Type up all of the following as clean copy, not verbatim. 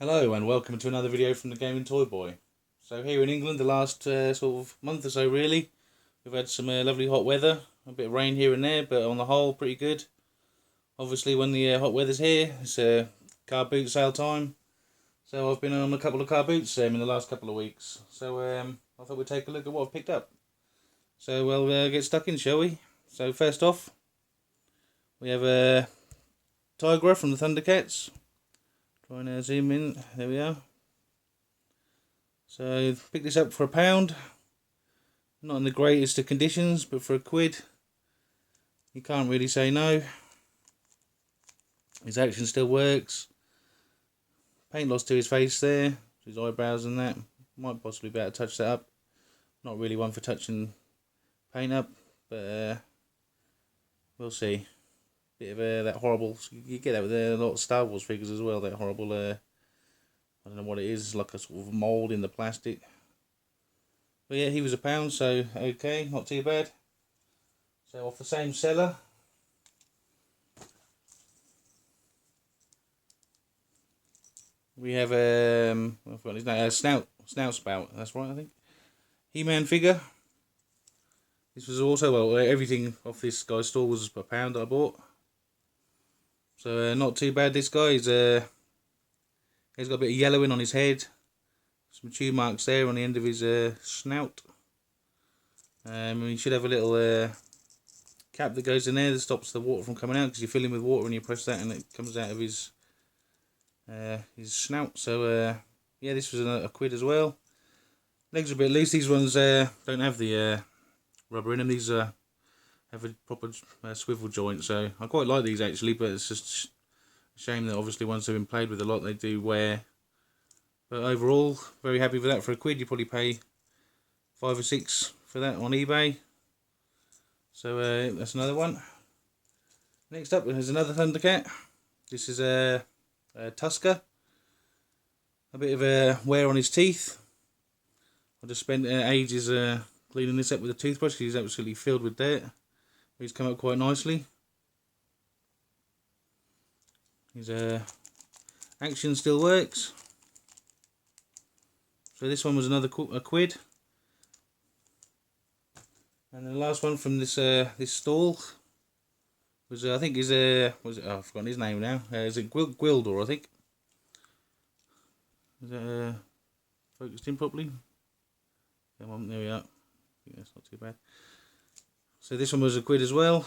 Hello and welcome to another video from the Gaming Toy Boy. So here in England, the last sort of month or so really, we've had some lovely hot weather, a bit of rain here and there, but on the whole pretty good. Obviously when the hot weather's here, it's car boot sale time, so I've been on a couple of car boots in the last couple of weeks. So I thought we'd take a look at what I've picked up. So we'll get stuck in, shall we? So first off, we have a Tigra from the Thundercats. Trying to zoom in, there we are. So picked this up for £1. Not in the greatest of conditions, but for £1, you can't really say no. His action still works. Paint loss to his face there, his eyebrows and that. Might possibly be able to touch that up. Not really one for touching paint up, but we'll see. Bit of that horrible, you get that with a lot of Star Wars figures as well, that horrible, I don't know what it is, like a sort of mould in the plastic. But yeah, he was £1, so okay, not too bad. So off the same seller, we have I've forgotten his name, Snout Spout, that's right I think. He-Man figure. This was also, well, everything off this guy's store was £1 that I bought. So not too bad this guy, he's got a bit of yellowing on his head. Some chew marks there on the end of his snout. He should have a little cap that goes in there that stops the water from coming out, because you fill him with water and you press that and it comes out of his snout. So yeah, this was a £1 as well. Legs are a bit loose. These ones don't have the rubber in them. These have a proper swivel joint, so I quite like these actually, but it's just a shame that obviously once they've been played with a lot they do wear. But overall, very happy with that. For £1 you probably pay 5 or 6 for that on eBay. So that's another one. Next up there's another Thundercat. This is a Tusker. A bit of wear on his teeth. I just spent ages cleaning this up with a toothbrush. He's absolutely filled with dirt. He's come up quite nicely. His action still works. So this one was another £1. And the last one from this this stall was I think is was it? Oh, I've forgotten his name now. Is it Gwildor? I think. Is that focused in properly? Come on, there we are. I think that's not too bad. So this one was £1 as well.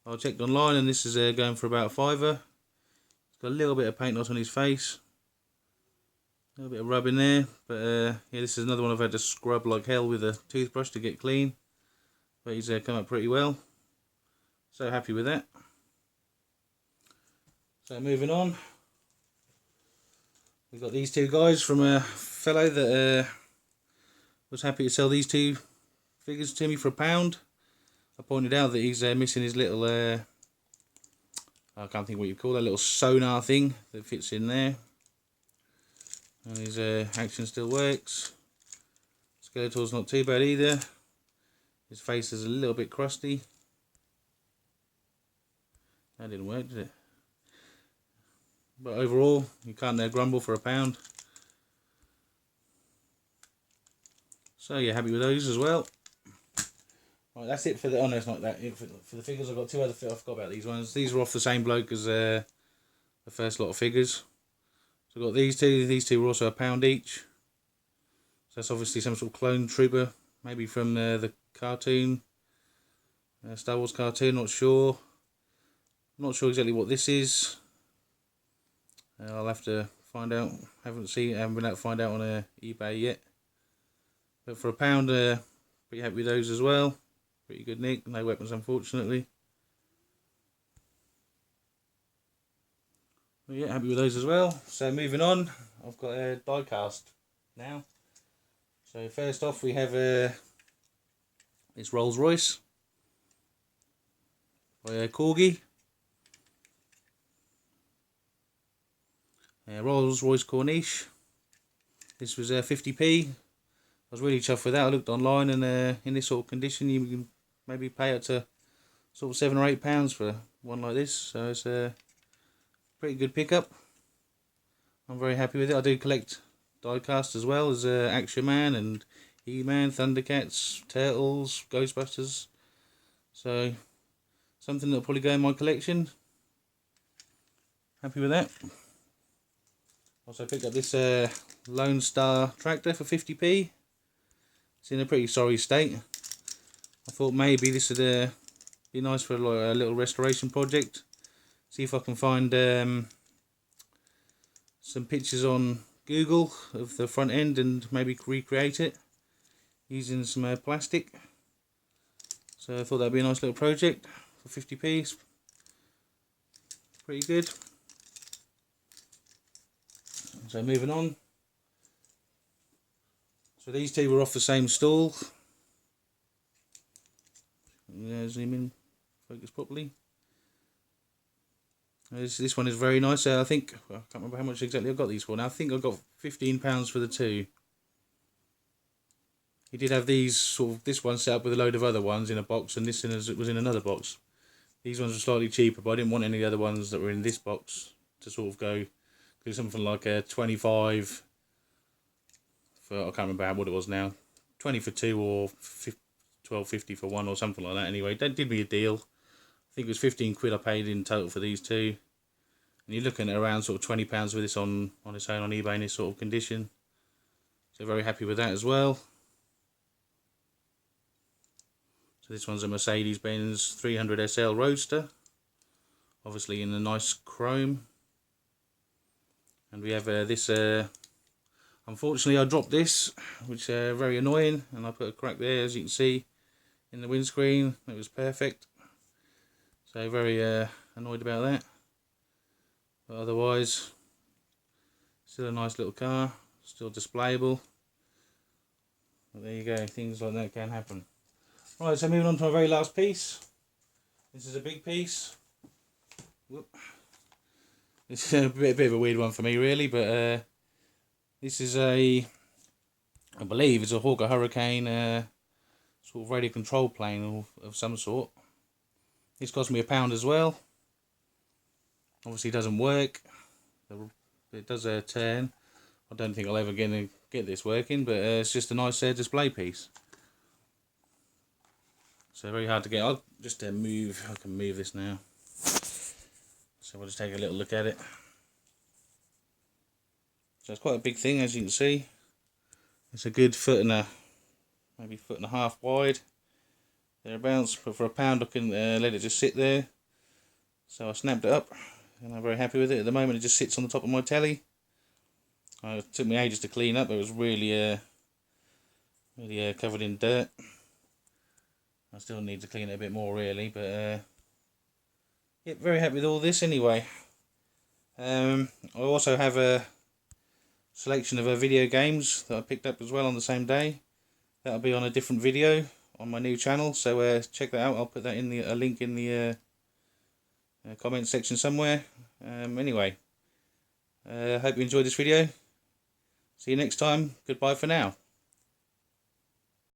I checked online and this is going for about £5. It's got a little bit of paint loss on his face. A little bit of rub in there. But yeah, this is another one I've had to scrub like hell with a toothbrush to get clean. But he's come up pretty well. So happy with that. So moving on. We've got these two guys from a fellow that was happy to sell these two figures to me for £1. I pointed out that he's missing his little, I can't think what you call that, little sonar thing that fits in there. And his action still works. Skeletor's not too bad either. His face is a little bit crusty. That didn't work, did it? But overall, you can't grumble for £1. So yeah, happy with those as well. Right, that's it for the. Oh no, it's not that. For the figures, I've got two other. I forgot about these ones. These are off the same bloke as the first lot of figures. So I've got these two. These two were also £1 each. So that's obviously some sort of clone trooper, maybe from the cartoon, Star Wars cartoon. Not sure. I'm not sure exactly what this is. I'll have to find out. Haven't been able to find out on eBay yet. But for £1, pretty happy with those as well. Pretty good nick. No weapons, unfortunately. But yeah, happy with those as well. So moving on, I've got a die cast now. So first off, we have this Rolls Royce by Corgi. Rolls Royce Corniche. This was 50p. I was really chuffed with that. I looked online and in this sort of condition you can maybe pay up to sort of £7 or £8 for one like this. So it's a pretty good pickup. I'm very happy with it. I do collect diecast as well as Action Man and He-Man, Thundercats, Turtles, Ghostbusters. So something that'll probably go in my collection. Happy with that. Also picked up this Lone Star tractor for 50p. It's in a pretty sorry state. I thought maybe this would be nice for a little restoration project. See if I can find some pictures on Google of the front end and maybe recreate it using some plastic. So I thought that'd be a nice little project for 50p. Pretty good. So moving on. So these two were off the same stall. Zoom in, focus properly. This one is very nice. I think, I can't remember how much exactly I got these for now. I think I got £15 for the two. He did have these this one set up with a load of other ones in a box, and this was in another box. These ones were slightly cheaper, but I didn't want any of the other ones that were in this box to sort of go something like a 25 for, I can't remember what it was now, 20 for two or 12.50 for one or something like that. Anyway, that did me a deal. I think it was 15 quid I paid in total for these two. And you're looking at around sort of £20 for this on its own on eBay in this sort of condition. So very happy with that as well. So this one's a Mercedes-Benz 300 SL Roadster. Obviously in a nice chrome. And we have this, unfortunately I dropped this, which is very annoying. And I put a crack there, as you can see, in the windscreen. It was perfect. So very annoyed about that. But otherwise, still a nice little car, still displayable. But there you go, things like that can happen. Right, so moving on to my very last piece. This is a big piece. Whoop. It's a bit of a weird one for me really, but this is I believe it's a Hawker Hurricane sort of radio control plane of some sort. This cost me £1 as well. Obviously it doesn't work. It does turn. I don't think I'll ever get this working, but it's just a nice display piece. So very hard to get. I'll just move. I can move this now. So we'll just take a little look at it. So it's quite a big thing, as you can see. It's a good maybe foot and a half wide. Thereabouts, but for £1 I can let it just sit there. So I snapped it up and I'm very happy with it. At the moment it just sits on the top of my telly. It took me ages to clean up. It was really covered in dirt. I still need to clean it a bit more really, but yeah, very happy with all this anyway. I also have a selection of video games that I picked up as well on the same day. That'll be on a different video on my new channel, so check that out. I'll put that in a link in the comment section somewhere. Anyway, hope you enjoyed this video. See you next time. Goodbye for now.